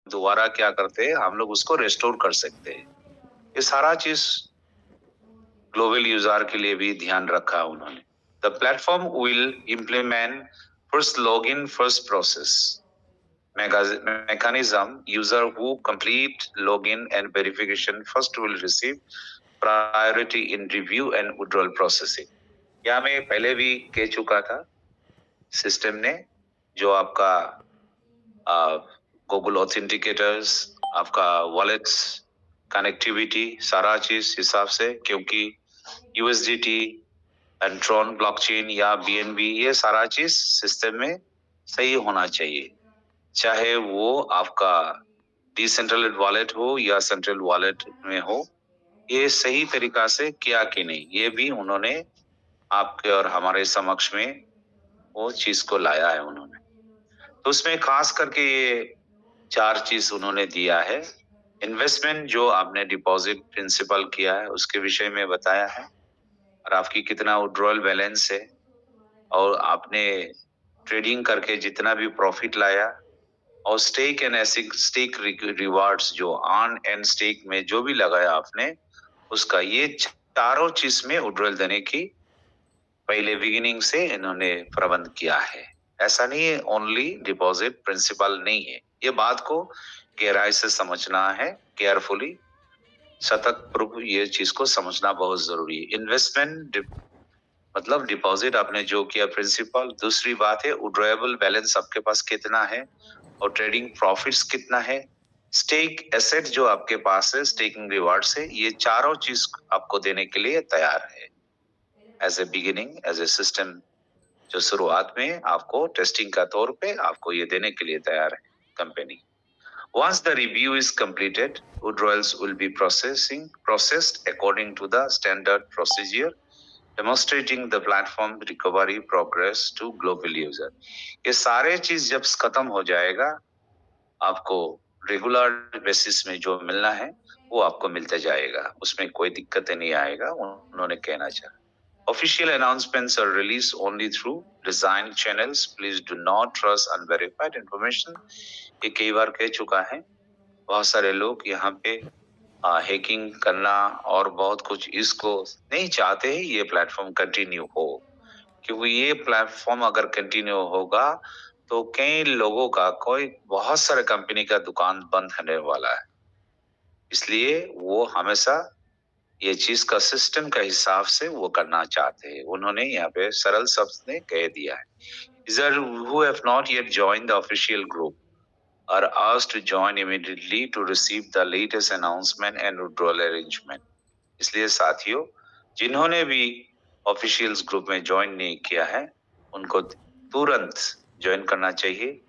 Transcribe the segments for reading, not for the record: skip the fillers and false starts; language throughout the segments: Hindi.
दोबारा क्या करते हैं, हम लोग उसको रेस्टोर कर सकते हैं। ये सारा चीज ग्लोबल यूजर के लिए भी ध्यान रखा उन्होंने। The platform will implement first login first process mechanism. User who complete login and verification first will receive priority in review and withdrawal processing. यह मैं पहले भी कह चुका था। सिस्टम ने जो आपका गूगल ऑथेंटिकेटर्स, आपका वॉलेट्स, कनेक्टिविटी, सारा चीज हिसाब से, क्योंकि यूएसडीटी, एंट्रॉन ब्लॉकचेन या बीएनबी, ये सारा चीज सिस्टम में सही होना चाहिए, चाहे वो आपका डिसेंट्रलाइज्ड वॉलेट हो या सेंट्रल वॉलेट में हो। ये सही तरीका से किया कि नहीं, ये भी उन्होंने आपके और हमारे समक्ष में वो चीज को लाया है उन्होंने। तो उसमें खास करके ये 4 चीज उन्होंने दिया है। इन्वेस्टमेंट जो आपने डिपॉजिट प्रिंसिपल किया है उसके विषय में बताया है, और आपकी कितना विड्रॉल बैलेंस है, और आपने ट्रेडिंग करके जितना भी प्रॉफिट लाया, और स्टेक एंड स्टेक रिवार्ड्स जो अर्न एंड स्टेक में जो भी लगाया आपने उसका, ये चारों चीज में विड्रॉल देने की पहले बिगिनिंग से इन्होंने प्रबंध किया है। ऐसा नहीं है ओनली डिपॉजिट प्रिंसिपल नहीं है। ये बात को गहराई से समझना है, केयरफुली, सतत पूर्व ये चीज को समझना बहुत जरूरी है। इन्वेस्टमेंट मतलब डिपॉजिट आपने जो किया प्रिंसिपल, दूसरी बात है विड्रॉएबल बैलेंस आपके पास कितना है, और ट्रेडिंग प्रॉफिट्स कितना है, स्टेक एसेट जो आपके पास है, स्टेकिंग रिवार्ड्स है, ये चारों चीज आपको देने के लिए तैयार है as a beginning, as a system. जो शुरुआत में आपको टेस्टिंग का तौर पे आपको ये देने के लिए तैयार है company. Once the review is completed, withdrawals will be processed according to the standard procedure, demonstrating the platform recovery progress to global user. ये सारे चीज जब खत्म हो जाएगा, आपको रेगुलर बेसिस में जो मिलना है वो आपको मिलते जाएगा, उसमें कोई दिक्कत नहीं आएगा, उन्होंने कहना चाहा। Official announcements are released only through designed channels. Please do not trust unverified information. ये कई बार कह चुका है। बहुत सारे लोग यहाँ पे हैकिंग करना और बहुत कुछ, इसको नहीं चाहते हैं ये प्लेटफॉर्म कंटिन्यू हो, क्योंकि ये प्लेटफॉर्म अगर कंटिन्यू होगा तो कई लोगों का बहुत सारे कंपनी का दुकान बंद होने वाला है। इसलिए वो हमेशा ये चीज का सिस्टम का हिसाब से वो करना चाहते हैं। उन्होंने यहाँ पे सरल शब्द में कह दिया है, Users who have not yet joined the official group are asked to join immediately to receive the latest announcement and withdrawal arrangement. इसलिए साथियों, जिन्होंने भी ऑफिशियल्स ग्रुप में ज्वाइन नहीं किया है उनको तुरंत ज्वाइन करना चाहिए,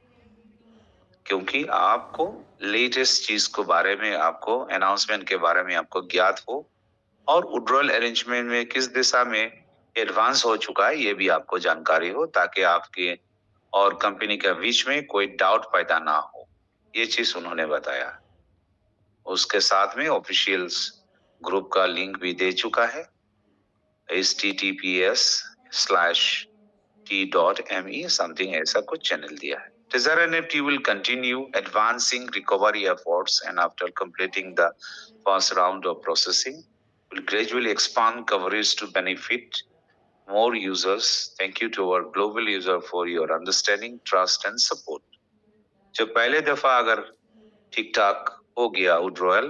क्योंकि आपको लेटेस्ट चीज को बारे में, आपको अनाउंसमेंट के बारे में आपको ज्ञात हो, और विड्रॉल अरेंजमेंट में किस दिशा में एडवांस हो चुका है ये भी आपको जानकारी हो, ताकि आपके और कंपनी के बीच में कोई डाउट पैदा ना हो। ये चीज उन्होंने बताया। उसके साथ में ऑफिशियल्स ग्रुप का लिंक भी दे चुका है, https:/t.me समथिंग ऐसा कुछ चैनल दिया है। Tether NFT will continue advancing recovery efforts, and after completing the first round of processing, will gradually expand coverage to benefit more users. Thank you to our global user for your understanding, trust and support. जो पहले दफा अगर ठीक ठाक हो गया विड्रॉयल,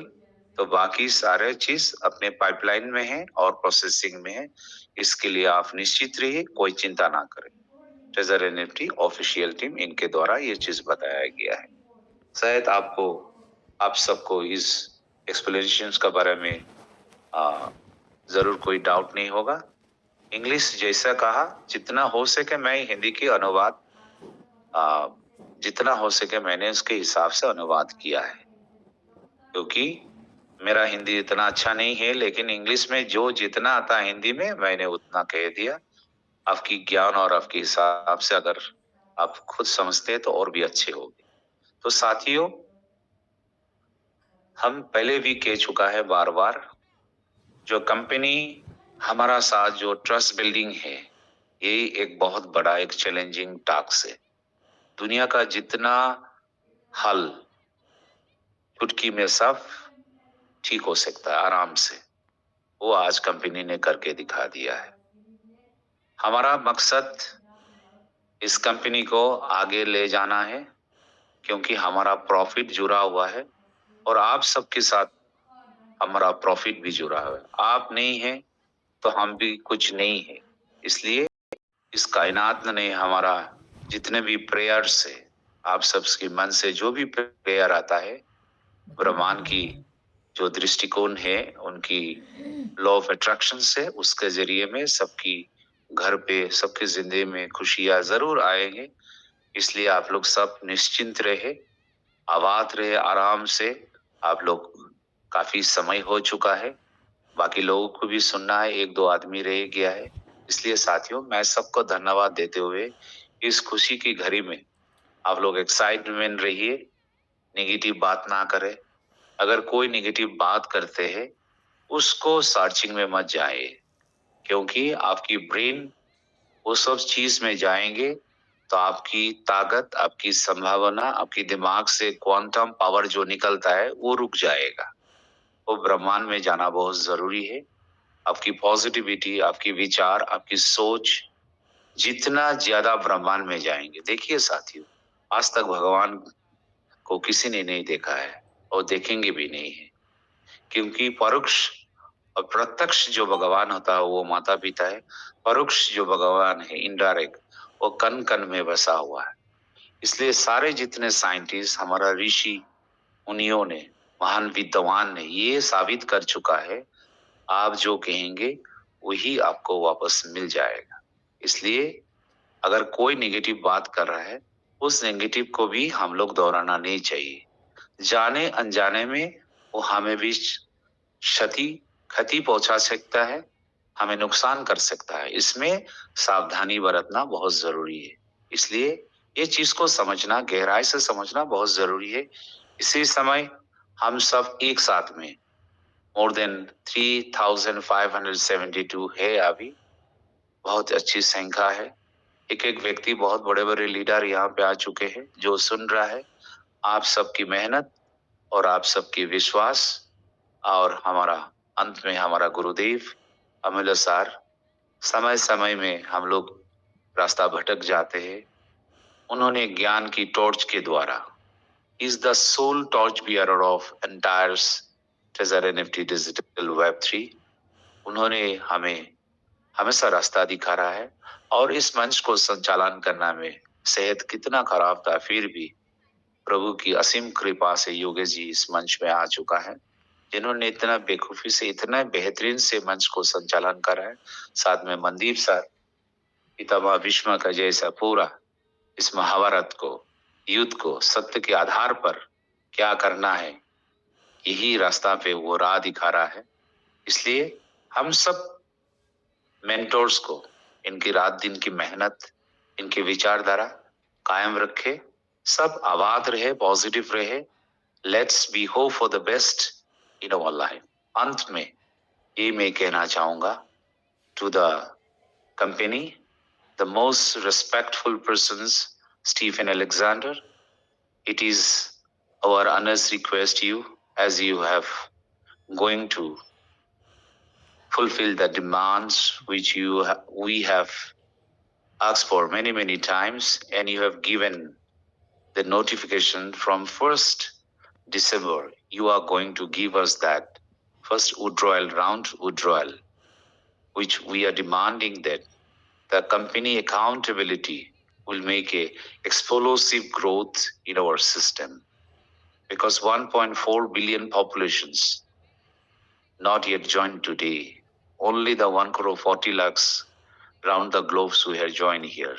तो बाकी सारे चीज अपने पाइपलाइन में है और प्रोसेसिंग में है। इसके लिए आप निश्चित रहिए, कोई चिंता ना करें। ट्रेजर एनएफटी ऑफिशियल टीम इनके द्वारा ये चीज बताया गया है। शायद आप सबको इस एक्सप्लेनेशन का बारे में जरूर कोई डाउट नहीं होगा। इंग्लिश जैसा कहा, जितना हो सके मैं हिंदी की अनुवाद जितना हो सके मैंने उसके हिसाब से अनुवाद किया है, क्योंकि मेरा हिंदी इतना अच्छा नहीं है, लेकिन इंग्लिश में जो जितना आता है हिंदी में मैंने उतना कह दिया। आपकी ज्ञान और आपके हिसाब से अगर आप खुद समझते हैं तो और भी अच्छे होंगे। तो साथियों, हम पहले भी कह चुका है बार बार, जो कंपनी हमारा साथ जो ट्रस्ट बिल्डिंग है, ये एक बहुत बड़ा एक चैलेंजिंग टास्क है। दुनिया का जितना हल चुटकी में सब ठीक हो सकता है आराम से। वो आज कंपनी ने करके दिखा दिया है। हमारा मकसद इस कंपनी को आगे ले जाना है, क्योंकि हमारा प्रॉफिट जुड़ा हुआ है और आप सबके साथ हमारा प्रॉफिट भी जुड़ा हुआ है। आप नहीं है तो हम भी कुछ नहीं है। इसलिए इस कायनात ने हमारा जितने भी प्रेयर्स है, आप सबके मन से जो भी प्रेयर आता है, ब्रह्मांड की जो दृष्टिकोण है, उनकी लॉ ऑफ अट्रैक्शन से, उसके जरिए में सबकी घर पे, सबकी जिंदगी में खुशियां जरूर आएंगे। इसलिए आप लोग सब निश्चिंत रहे, आबाद रहे, आराम से। आप लोग काफी समय हो चुका है, बाकी लोगों को भी सुनना है, एक दो आदमी रह गया है। इसलिए साथियों, मैं सबको धन्यवाद देते हुए इस खुशी की घड़ी में आप लोग एक्साइटमेंट रहिए, नेगेटिव बात ना करें। अगर कोई नेगेटिव बात करते हैं, उसको सर्चिंग में मत जाए, क्योंकि आपकी ब्रेन वो सब चीज में जाएंगे तो आपकी ताकत, आपकी संभावना, आपकी दिमाग से क्वांटम पावर जो निकलता है वो रुक जाएगा। वो ब्रह्मांड में जाना बहुत जरूरी है। आपकी पॉजिटिविटी, आपकी विचार, आपकी सोच जितना ज्यादा ब्रह्मांड में जाएंगे। देखिए साथियों, आज तक भगवान को किसी ने नहीं देखा है और देखेंगे भी नहीं है, क्योंकि परोक्ष और प्रत्यक्ष जो भगवान होता है वो माता पिता है। परोक्ष जो भगवान है, इनडायरेक्ट, वो कण कण में बसा हुआ है। इसलिए सारे जितने साइंटिस्ट, हमारा ऋषि मुनियों ने, महान विद्वान ने ये साबित कर चुका है, आप जो कहेंगे वही आपको वापस मिल जाएगा। इसलिए अगर कोई नेगेटिव बात कर रहा है, उस नेगेटिव को भी हम लोग दोहराना नहीं चाहिए। जाने अनजाने में वो हमें भी क्षति पहुंचा सकता है, हमें नुकसान कर सकता है। इसमें सावधानी बरतना बहुत जरूरी है। इसलिए ये चीज को समझना, गहराई से समझना बहुत जरूरी है। इसी समय हम सब एक साथ में मोर देन 3572 है, अभी बहुत अच्छी संख्या है। एक एक व्यक्ति, बहुत बड़े बड़े लीडर यहाँ पे आ चुके हैं। जो सुन रहा है, आप सबकी मेहनत और आप सबकी विश्वास, और हमारा अंत में हमारा गुरुदेव अमूल्य सार, समय समय में हम लोग रास्ता भटक जाते हैं। उन्होंने ज्ञान की टॉर्च के द्वारा, is the sole torch bearer of entire treasure NFT digital web 3। उन्होंने हमें हमेशा रास्ता दिखा रहा है। और इस मंच को संचालन करने में सेहत कितना खराब था, फिर भी प्रभु की असीम कृपा से योगेश जी इस मंच में आ चुका है, जिन्होंने इतना बेखूफी से, इतना बेहतरीन से मंच को संचालन करा है। साथ में मनदीप सर, पितामह भीष्म का जैसा पूरा इस महाभारत को, युद्ध को सत्य के आधार पर क्या करना है, यही रास्ता पे वो राह दिखा रहा है। इसलिए हम सब मेंटोर्स को इनकी रात दिन की मेहनत, इनकी विचारधारा कायम रखे, सब आबाद रहे, पॉजिटिव रहे। Let's be hope for the best in our life. अंत में ये मैं कहना चाहूंगा to the company, the most respectful persons, Stephen Alexander, it is our earnest request you, as you have going to fulfill the demands which we have asked for many times, and you have given the notification from 1st December. You are going to give us that first withdrawal round, which we are demanding that the company accountability will make a explosive growth in our system, because 1.4 billion populations not yet joined today. Only the 1 crore 40 lakhs round the globe who have joined here.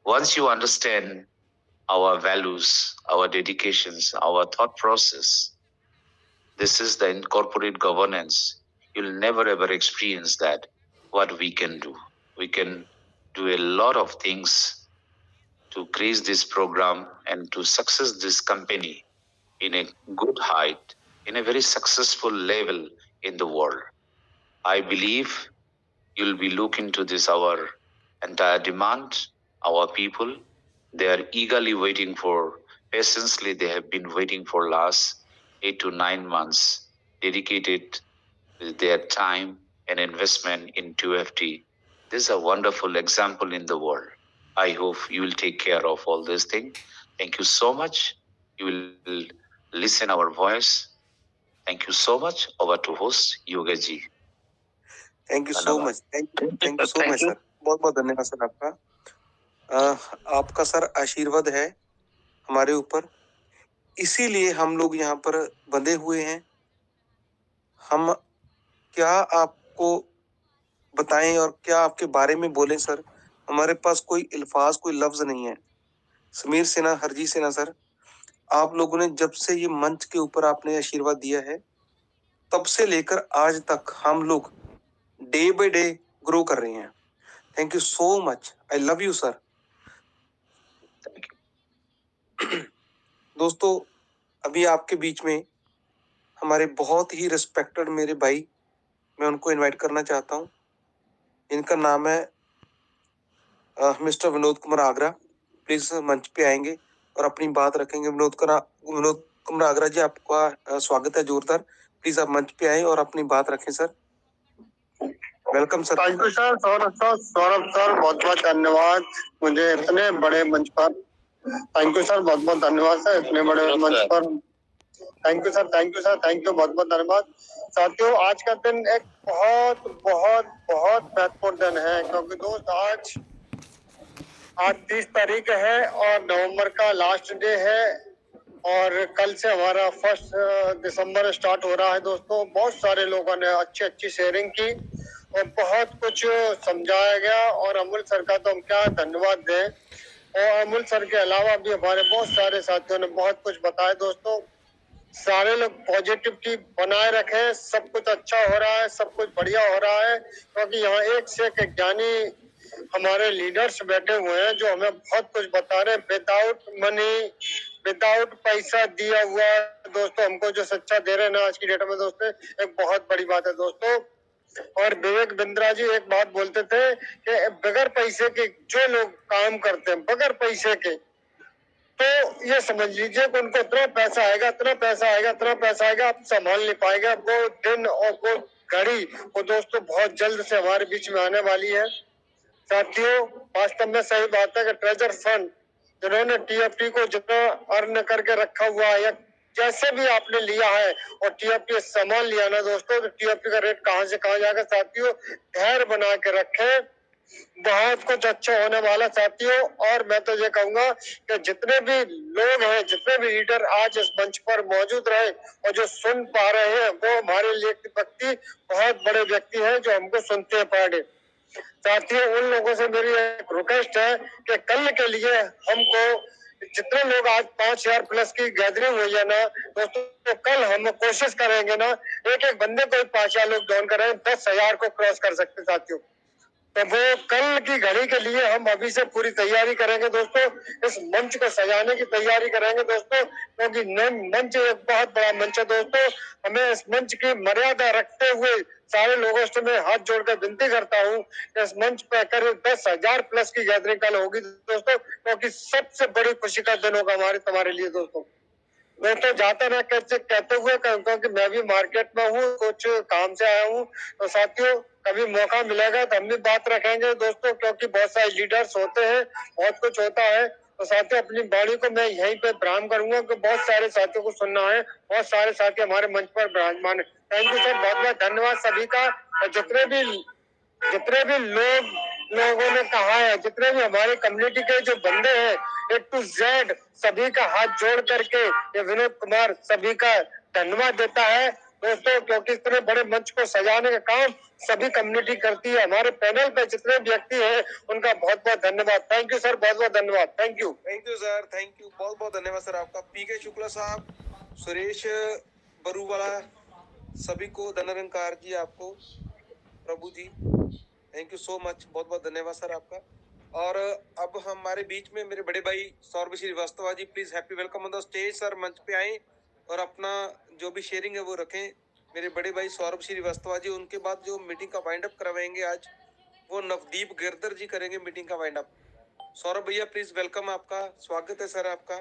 Once you understand our values, our dedications, our thought process, this is the incorporate governance. You'll never ever experience that what we can do. We can do a lot of things to create this program and to success this company in a good height, in a very successful level in the world. I believe you'll be looking to this, our entire demand, our people. They are eagerly waiting for, patiently they have been waiting for last 8 to 9 months dedicated with their time and investment in 2FT. This is a wonderful example in the world. I hope you will take care of all these things. Thank you so much. You will listen our voice. Thank you so much. Over to host Yoga ji. Thank you so much, thank you so much sir, बहुत बहुत धन्यवाद सर आपका। आपका सर आशीर्वाद है हमारे ऊपर, इसीलिए हम लोग यहाँ पर बंधे हुए हैं। हम क्या आपको बताएं और क्या आपके बारे में बोलें सर, हमारे पास कोई अल्फाज, कोई लफ्ज नहीं है। समीर सिन्हा, हरजी सिन्हा सर, आप लोगों ने जब से ये मंच के ऊपर आपने आशीर्वाद दिया है, तब से लेकर आज तक हम लोग डे बाय डे ग्रो कर रहे हैं। Thank you so much, I love you sir. दोस्तों, अभी आपके बीच में हमारे बहुत ही रिस्पेक्टेड मेरे भाई, मैं उनको इनवाइट करना चाहता हूँ। इनका नाम है मिस्टर विनोद कुमार आगरा। प्लीज मंच पे आएंगे और अपनी बात रखेंगे। विनोद कुमार आगरा जी, आपका स्वागत है जोरदार। प्लीज आप मंच पे आए और अपनी बात रखें sir. Welcome sir. Thank you sir, Saurabh sir बहुत बहुत धन्यवाद मुझे इतने बड़े मंच पर। थैंक यू सर, बहुत बहुत धन्यवाद सर इतने बड़े मंच पर। Thank you sir, thank you sir, thank you, बहुत बहुत धन्यवाद। साथियों, आज का दिन एक बहुत बहुत बहुत महत्वपूर्ण दिन है, क्योंकि दोस्त आज 30 तारीख है और नवंबर का लास्ट डे है और कल से हमारा 1 दिसंबर स्टार्ट हो रहा है। दोस्तों, बहुत सारे लोगों ने अच्छी अच्छी शेयरिंग की और बहुत कुछ समझाया गया और अमूल सर का तो हम क्या धन्यवाद दें। और अमूल सर के अलावा भी हमारे बहुत सारे साथियों ने बहुत कुछ बताया। दोस्तों, सारे लोग पॉजिटिविटी बनाए रखें, सब कुछ अच्छा हो रहा है, सब कुछ बढ़िया हो रहा है, क्योंकि यहाँ एक से एक ज्ञानी हमारे लीडर्स बैठे हुए हैं जो हमें बहुत कुछ बता रहे हैं विदाउट मनी, विदाउट पैसा दिया हुआ। दोस्तों, हमको जो सच्चा दे रहे हैं ना आज की डेट में दोस्तों, एक बहुत बड़ी बात है दोस्तों। और विवेक बिंद्रा जी एक बात बोलते थे कि बगैर पैसे के जो लोग काम करते हैं, बगैर पैसे के, तो ये समझ लीजिए कि उनको इतना पैसा आएगा, इतना पैसा आएगा, इतना पैसा आएगा, आप संभाल नहीं पाएगा। वो दिन और वो घड़ी वो दोस्तों बहुत जल्द से हमारे बीच में आने वाली है। साथियों, वास्तव में सही बात है कि ट्रेजर फंड जिन्होंने टीएफटी को जितना अर्न करके रखा हुआ है या जैसे भी आपने लिया है और टीएफटी सामान लिया ना दोस्तों, तो टीएफटी का रेट कहां से कहां जाएगा। साथियों, धैर्य बना के रखें, बहुत कुछ अच्छा होने वाला साथियों। और मैं तो ये कहूंगा कि जितने भी लोग हैं, जितने भी लीडर आज इस मंच पर मौजूद रहे और जो सुन पा रहे हैं, वो हमारे लिए व्यक्ति बहुत बड़े व्यक्ति हैं जो हमको सुनते हैं पर डे। साथियों, उन लोगों से मेरी एक रिक्वेस्ट है कि कल के लिए हमको जितने लोग आज 5,000 प्लस की गैदरिंग हुई है ना दोस्तों, तो कल हम कोशिश करेंगे ना एक एक बंदे को 5,000 लोग ज्वाइन करें, 10,000 को क्रॉस कर सकते साथियों। तो वो कल की घड़ी के लिए हम अभी से पूरी तैयारी करेंगे दोस्तों, इस मंच को सजाने की तैयारी करेंगे दोस्तों, क्योंकि मंच एक बहुत बड़ा मंच है दोस्तों। हमें इस मंच की मर्यादा रखते हुए सारे लोगों से मैं हाथ जोड़कर विनती करता हूँ कि इस मंच पर करीब 10,000 प्लस की गैदरिंग कल होगी दोस्तों, क्योंकि सबसे बड़ी खुशी का दिन होगा हमारे तुम्हारे लिए दोस्तों। मैं तो जाता ना कहते हुए, क्योंकि मैं भी मार्केट में हूँ, कुछ काम से आया हूँ, तो साथियों कभी मौका मिलेगा तो हम भी बात रखेंगे दोस्तों, क्योंकि बहुत सारे लीडर्स होते हैं, बहुत कुछ होता है। तो साथियों, अपनी वाणी को मैं यहीं पे विराम करूंगा कि बहुत सारे साथियों को सुनना है, बहुत सारे साथी हमारे मंच पर विराजमान है। थैंक यू सर, बहुत बहुत धन्यवाद सभी का। और जितने भी लोगों ने कहा है, जितने भी हमारे कम्युनिटी के जो बंदे हैं A to Z, सभी का हाथ जोड़ करके ये विनोद कुमार सभी का धन्यवाद देता है दोस्तों, क्योंकि इतने बड़े मंच को सजाने का काम सभी कम्युनिटी करती है। हमारे पैनल पे जितने व्यक्ति हैं उनका बहुत बहुत धन्यवाद। थैंक यू सर, बहुत बहुत धन्यवाद। Thank you sir, thank you, बहुत बहुत धन्यवाद सर आपका। पीके शुक्ला साहब, सुरेश बरूवाला, सभी को धनरंकार जी, आपको प्रभु जी, थैंक यू सो मच, बहुत बहुत धन्यवाद सर आपका। और अब हमारे बीच में मेरे बड़े भाई Saurabh Shrivastava ji, please happy welcome on the stage sir. मंच पे आए और अपना जो भी शेयरिंग है वो रखें। मेरे बड़े भाई सौरभ श्रीवास्तव जी, उनके बाद जो मीटिंग का वाइंड अप करवाएंगे आज, वो नवदीप गिरधर जी करेंगे मीटिंग का वाइंड अप। सौरभ भैया प्लीज वेलकम, आपका स्वागत है सर आपका।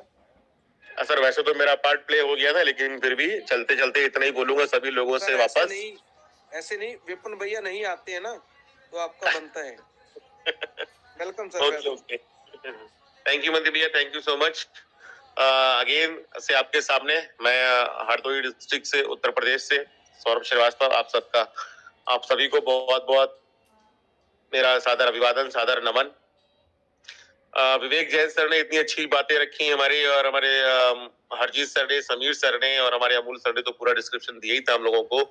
सर वैसे तो मेरा पार्ट प्ले हो गया था, लेकिन फिर भी चलते चलते इतना ही बोलूंगा सभी लोगों से वापस। ऐसे नहीं विपिन भैया नहीं आते हैं ना, तो आपका बनता है। Welcome sir. Okay okay, thank you मंदिर भैया, thank you so much. Again से आपके सामने मैं हरदोई डिस्ट्रिक्ट से, उत्तर प्रदेश से सौरभ श्रीवास्तव, आप सभी को बहुत बहुत मेरा सादर अभिवादन, सादर नमन। विवेक जैन सर ने इतनी अच्छी बातें रखी हमारी, और हमारे हरजीत सर ने, समीर सर ने और हमारे अमूल सर ने तो पूरा डिस्क्रिप्शन दिया ही था हम लोगों को।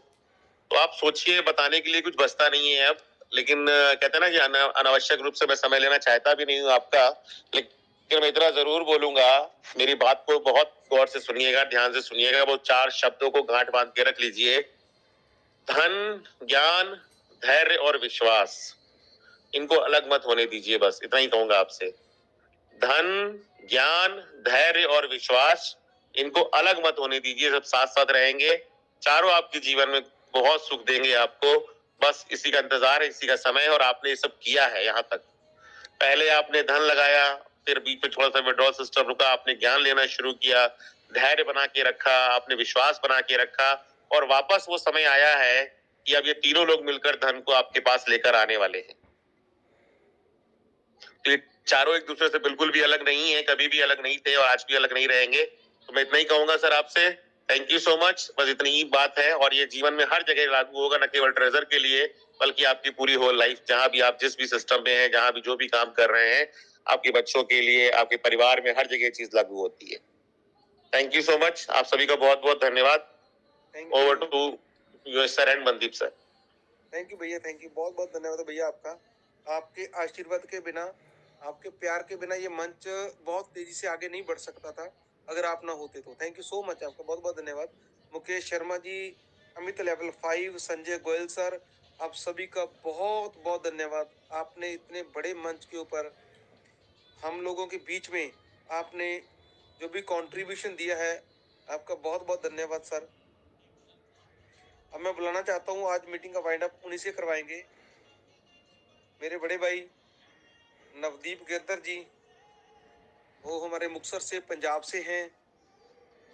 तो आप सोचिए, बताने के लिए कुछ बचता नहीं है अब। लेकिन कहते हैं ना कि अनावश्यक रूप से मैं समय लेना चाहता भी नहीं हूँ आपका, लेकिन मैं इतना जरूर बोलूंगा, मेरी बात को बहुत गौर से सुनिएगा, ध्यान से सुनिएगा। वो 4 शब्दों को गांठ बांध के रख लीजिए: धन, ज्ञान, धैर्य और विश्वास। इनको अलग मत होने दीजिए, बस इतना ही कहूंगा आपसे। धन, ज्ञान, धैर्य और विश्वास, इनको अलग मत होने दीजिए, सब साथ साथ रहेंगे। चारों आपके जीवन में बहुत सुख देंगे आपको। बस इसी का इंतजार है, इसी का समय है, और आपने ये सब किया है यहाँ तक। पहले आपने धन लगाया, फिर बीच में थोड़ा सा विड्रॉल सिस्टम रुका, आपने ज्ञान लेना शुरू किया, धैर्य बना के रखा, आपने विश्वास बना के रखा, और वापस वो समय आया है कि अब ये तीनों लोग मिलकर धन को आपके पास लेकर आने वाले हैं। तो ये चारों एक दूसरे से बिल्कुल भी अलग नहीं है, कभी भी अलग नहीं थे और आज भी अलग नहीं रहेंगे। तो मैं इतना ही कहूंगा सर आपसे, थैंक यू सो मच। बस इतनी ही बात है, और ये जीवन में हर जगह लागू होगा, न केवल ट्रेजर के लिए बल्कि आपकी पूरी होल लाइफ, जहां भी आप जिस भी सिस्टम में हैं, जहां भी जो भी काम कर रहे हैं, आपके बच्चों के लिए, आपके परिवार में, हर जगह चीज लागू होती है। थैंक यू सो मच, आप सभी का बहुत बहुत धन्यवाद। Over to you sir and Mandeep sir. Thank you भैया, थैंक यू, बहुत बहुत धन्यवाद भैया आपका। आपके आशीर्वाद के बिना, आपके प्यार के बिना ये मंच बहुत तेजी से आगे नहीं बढ़ सकता था, अगर आप ना होते तो। थैंक यू सो मच, आपका बहुत बहुत धन्यवाद। मुकेश शर्मा जी, अमित लेवल 5, संजय गोयल सर, आप सभी का बहुत बहुत धन्यवाद। आपने इतने बड़े मंच के ऊपर हम लोगों के बीच में आपने जो भी कंट्रीब्यूशन दिया है, आपका बहुत बहुत धन्यवाद सर। अब मैं बुलाना चाहता हूँ, आज मीटिंग का वाइंड अप उन्हीं से करवाएंगे, मेरे बड़े भाई नवदीप गिरधर जी। वो हमारे मुक्तसर से, पंजाब से हैं,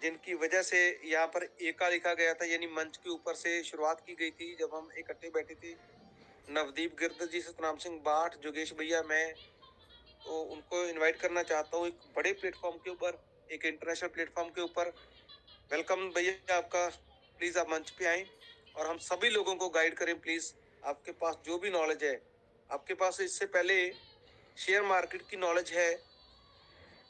जिनकी वजह से यहाँ पर एका लिखा गया था, यानी मंच के ऊपर से शुरुआत की गई थी जब हम इकट्ठे बैठे थे। नवदीप गिरधर जी, सतनाम सिंह बाठ, जोगेश भैया, मैं तो उनको इनवाइट करना चाहता हूँ एक बड़े प्लेटफॉर्म के ऊपर, एक इंटरनेशनल प्लेटफॉर्म के ऊपर। वेलकम भैया आपका, प्लीज आप मंच पे आए और हम सभी लोगों को गाइड करें प्लीज। आपके पास जो भी नॉलेज है, आपके पास इससे पहले शेयर मार्केट की नॉलेज है,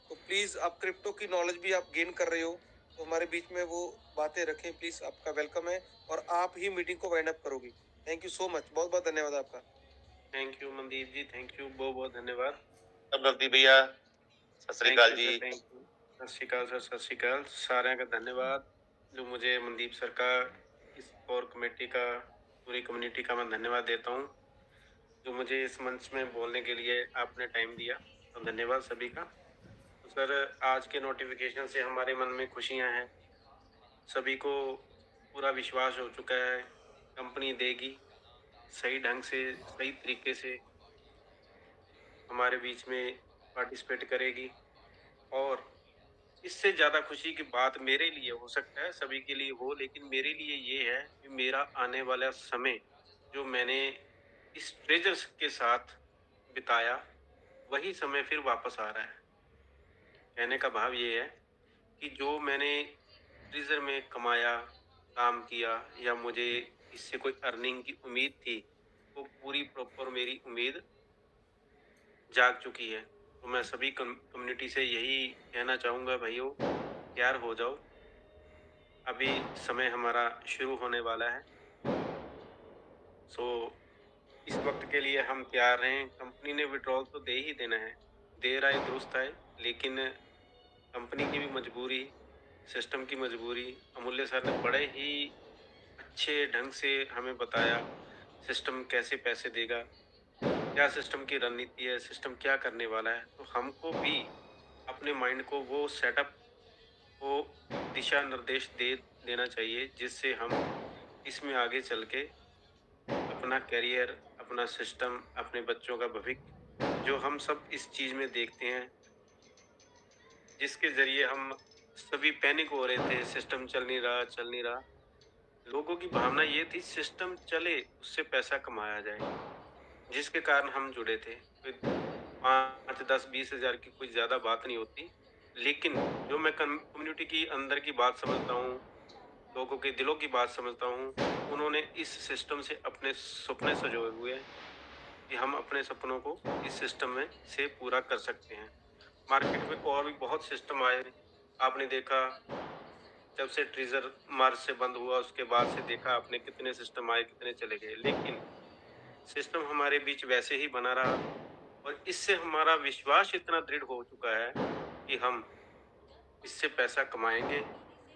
तो प्लीज आप क्रिप्टो की नॉलेज भी आप गेन कर रहे हो, तो हमारे बीच में वो बातें रखें प्लीज। आपका वेलकम है, और आप ही मीटिंग को वाइंड अप करोगे। थैंक यू सो मच, बहुत बहुत धन्यवाद आपका। Thank you Mandeep ji, thank you, बहुत बहुत धन्यवाद। नवदीप भैया, सत श्री अकाल जी। सत श्री अकाल सर, सत श्री अकाल, सारे का धन्यवाद। जो मुझे मनदीप सर का, इस कोर कमेटी का, पूरी कम्युनिटी का मैं धन्यवाद देता हूँ, जो मुझे इस मंच में बोलने के लिए आपने टाइम दिया, तो धन्यवाद सभी का। तो सर, आज के नोटिफिकेशन से हमारे मन में खुशियाँ हैं, सभी को पूरा विश्वास हो चुका है, कंपनी देगी सही ढंग से, सही तरीके से हमारे बीच में पार्टिसिपेट करेगी। और इससे ज़्यादा खुशी की बात मेरे लिए हो सकता है, सभी के लिए हो, लेकिन मेरे लिए ये है कि मेरा आने वाला समय जो मैंने इस ट्रेजर्स के साथ बिताया, वही समय फिर वापस आ रहा है। कहने का भाव ये है कि जो मैंने ट्रेजर में कमाया, काम किया, या मुझे इससे कोई अर्निंग की उम्मीद थी, वो पूरी प्रॉपर मेरी उम्मीद जाग चुकी है। तो मैं सभी कम्युनिटी से यही कहना चाहूँगा, भाइयों तैयार हो जाओ, अभी समय हमारा शुरू होने वाला है। सो इस वक्त के लिए हम तैयार रहें। कंपनी ने विड्रॉल तो दे ही देना है, देर आए दुरुस्त आए, लेकिन कंपनी की भी मजबूरी, सिस्टम की मजबूरी। अमूल्य सर ने बड़े ही अच्छे ढंग से हमें बताया सिस्टम कैसे पैसे देगा, क्या सिस्टम की रणनीति है, सिस्टम क्या करने वाला है। तो हमको भी अपने माइंड को वो सेटअप, वो दिशा निर्देश देना चाहिए, जिससे हम इसमें आगे चल के अपना करियर, अपना सिस्टम, अपने बच्चों का भविष्य, जो हम सब इस चीज़ में देखते हैं, जिसके ज़रिए हम सभी पैनिक हो रहे थे, सिस्टम चल नहीं रहा। लोगों की भावना ये थी सिस्टम चले, उससे पैसा कमाया जाए, जिसके कारण हम जुड़े थे। कोई 5, 10, 20 हज़ार की कोई ज़्यादा बात नहीं होती, लेकिन जो मैं कम्युनिटी की अंदर की बात समझता हूँ, लोगों के दिलों की बात समझता हूँ, उन्होंने इस सिस्टम से अपने सपने संजोए हुए हैं कि हम अपने सपनों को इस सिस्टम में से पूरा कर सकते हैं। मार्केट में और भी बहुत सिस्टम आए, आपने देखा जब से ट्रेजर मार्च से बंद हुआ उसके बाद से देखा आपने कितने सिस्टम आए, कितने चले गए, लेकिन सिस्टम हमारे बीच वैसे ही बना रहा और इससे हमारा विश्वास इतना दृढ़ हो चुका है कि हम इससे पैसा कमाएंगे।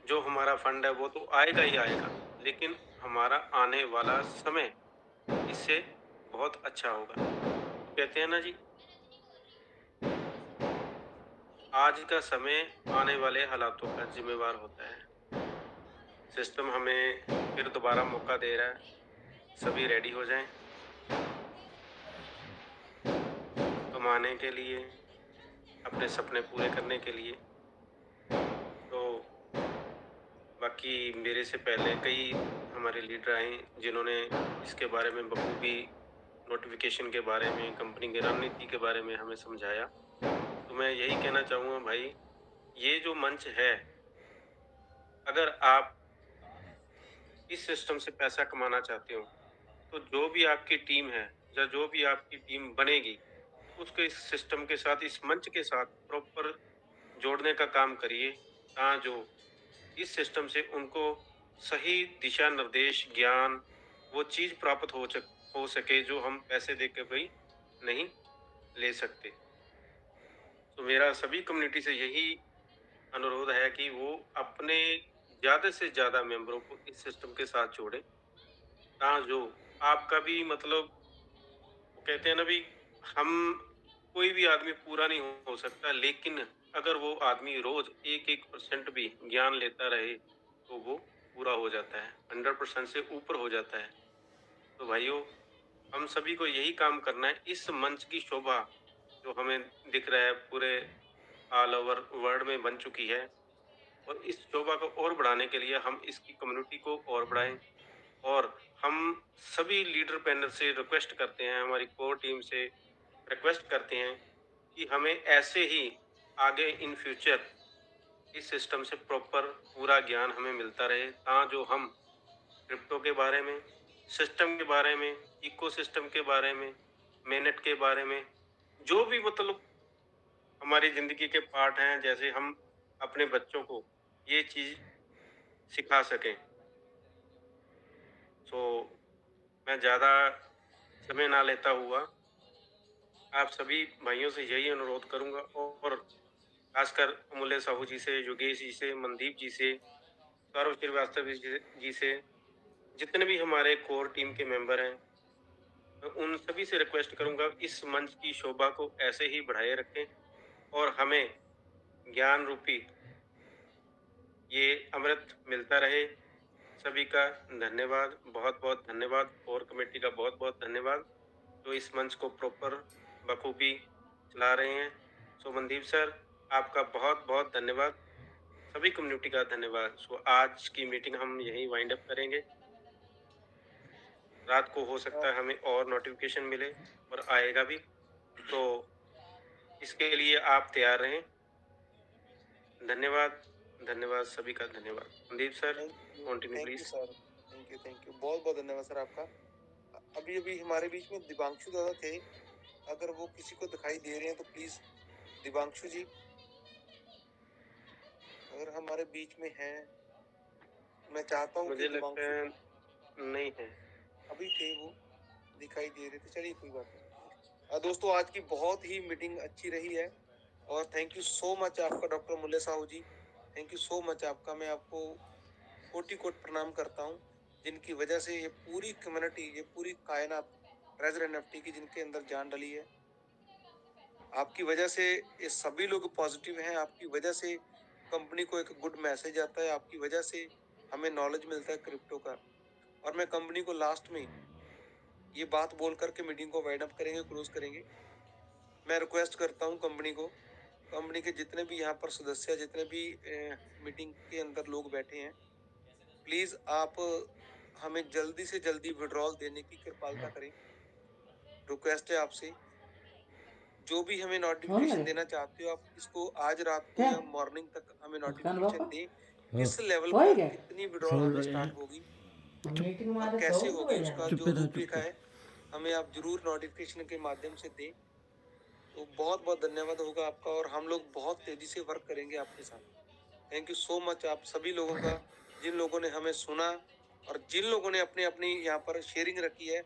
जो हमारा फंड है वो तो आएगा ही आएगा, लेकिन हमारा आने वाला समय इससे बहुत अच्छा होगा। कहते हैं ना जी, आज का समय आने वाले हालातों का जिम्मेवार होता है। सिस्टम हमें फिर दोबारा मौका दे रहा है, सभी रेडी हो जाएं कमाने के लिए, अपने सपने पूरे करने के लिए। तो बाकी मेरे से पहले कई हमारे लीडर आए जिन्होंने इसके बारे में बखूबी नोटिफिकेशन के बारे में, कंपनी की रणनीति के बारे में हमें समझाया। तो मैं यही कहना चाहूँगा भाई, ये जो मंच है, अगर आप इस सिस्टम से पैसा कमाना चाहते हो, तो जो भी आपकी टीम है या जो भी आपकी टीम बनेगी, उसको इस सिस्टम के साथ, इस मंच के साथ प्रॉपर जोड़ने का काम करिए, जो इस सिस्टम से उनको सही दिशा निर्देश, ज्ञान, वो चीज़ प्राप्त हो सके जो हम पैसे दे के भी नहीं ले सकते। तो मेरा सभी कम्युनिटी से यही अनुरोध है कि वो अपने ज़्यादा से ज़्यादा मेंबरों को इस सिस्टम के साथ जोड़ें, जो आपका भी मतलब, वो कहते हैं ना भी, हम कोई भी आदमी पूरा नहीं हो सकता, लेकिन अगर वो आदमी रोज 1% भी ज्ञान लेता रहे तो वो पूरा हो जाता है, 100% से ऊपर हो जाता है। तो भाइयों, हम सभी को यही काम करना है। इस मंच की शोभा जो हमें दिख रहा है पूरे ऑल ओवर वर्ल्ड में बन चुकी है, और इस शोभा को और बढ़ाने के लिए हम इसकी कम्युनिटी को और बढ़ाएं। और हम सभी लीडर पैनल से रिक्वेस्ट करते हैं, हमारी कोर टीम से रिक्वेस्ट करते हैं कि हमें ऐसे ही आगे इन फ्यूचर इस सिस्टम से प्रॉपर पूरा ज्ञान हमें मिलता रहे, जो हम क्रिप्टो के बारे में, सिस्टम के बारे में, इकोसिस्टम के बारे में, मेनेट के बारे में, जो भी मतलब हमारी जिंदगी के पार्ट हैं, जैसे हम अपने बच्चों को ये चीज सिखा सकें। सो मैं ज़्यादा समय ना लेता हुआ आप सभी भाइयों से यही अनुरोध करूंगा, और खासकर अमूल्य साहू जी से, योगेश जी से, मनदीप जी से, सौरभ श्रीवास्तव जी से, जितने भी हमारे कोर टीम के मेंबर हैं, मैं उन सभी से रिक्वेस्ट करूंगा इस मंच की शोभा को ऐसे ही बढ़ाए रखें और हमें ज्ञान रूपी ये अमृत मिलता रहे। सभी का धन्यवाद, बहुत बहुत धन्यवाद, कोर कमेटी का बहुत बहुत धन्यवाद जो इस मंच को प्रॉपर बखूबी चला रहे हैं। सो मनदीप सर, आपका बहुत बहुत धन्यवाद, सभी कम्युनिटी का धन्यवाद। सो आज की मीटिंग हम यहीं वाइंड अप करेंगे। रात को हो सकता है हमें और नोटिफिकेशन मिले और आएगा भी, तो इसके लिए आप तैयार रहें। धन्यवाद, धन्यवाद, सभी का धन्यवाद। Mandeep sir, continue thank you please. Sir, thank you, बहुत बहुत धन्यवाद सर आपका। अभी अभी हमारे बीच में दिवांशु दादा थे, अगर वो किसी को दिखाई दे रहे हैं तो प्लीज दिवांशु जी अगर हमारे बीच में हैं, मैं चाहता हूँ मुझे लगता है नहीं है, अभी थे वो, दिखाई दे रहे थे, चलिए कोई बात नहीं। दोस्तों, आज की बहुत ही मीटिंग अच्छी रही है और थैंक यू सो मच आपका doctor Mulle Sahu ji, thank you so much आपका। मैं आपको कोटि कोटि प्रणाम करता हूँ, जिनकी वजह से ये पूरी कम्युनिटी, ये पूरी कायनात ट्रेजर एनएफटी की जिनके अंदर जान डली है, आपकी वजह से ये सभी लोग पॉजिटिव हैं, आपकी वजह से कंपनी को एक गुड मैसेज आता है, आपकी वजह से हमें नॉलेज मिलता है क्रिप्टो का। और मैं कंपनी को लास्ट में ये बात बोल करके मीटिंग को वाइंड अप करेंगे, क्लोज करेंगे। मैं रिक्वेस्ट करता हूँ कंपनी को कंपनी के जितने भी यहाँ पर सदस्य, जितने भी मीटिंग के अंदर लोग बैठे हैं, प्लीज आप हमें जल्दी से जल्दी विड्रॉल देने की कृपालता करें। रिक्वेस्ट है आपसे, जो भी हमें नोटिफिकेशन देना चाहते हो आप इसको आज रात को या मॉर्निंग तक हमें नोटिफिकेशन दें, किस लेवल पर कितनी विड्रॉल हमें स्टार्ट होगी और कैसे होगी, उसका जो रूपरेखा है हमें आप जरूर नोटिफिकेशन के माध्यम से दें। तो बहुत बहुत धन्यवाद होगा आपका और हम लोग बहुत तेजी से वर्क करेंगे आपके साथ। थैंक यू सो मच आप सभी लोगों का, जिन लोगों ने हमें सुना और जिन लोगों ने अपनी अपनी यहाँ पर शेयरिंग रखी है।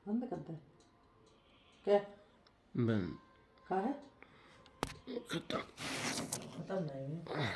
बंद कर दे क्या बंद कहा है खत्म खत्म नहीं है।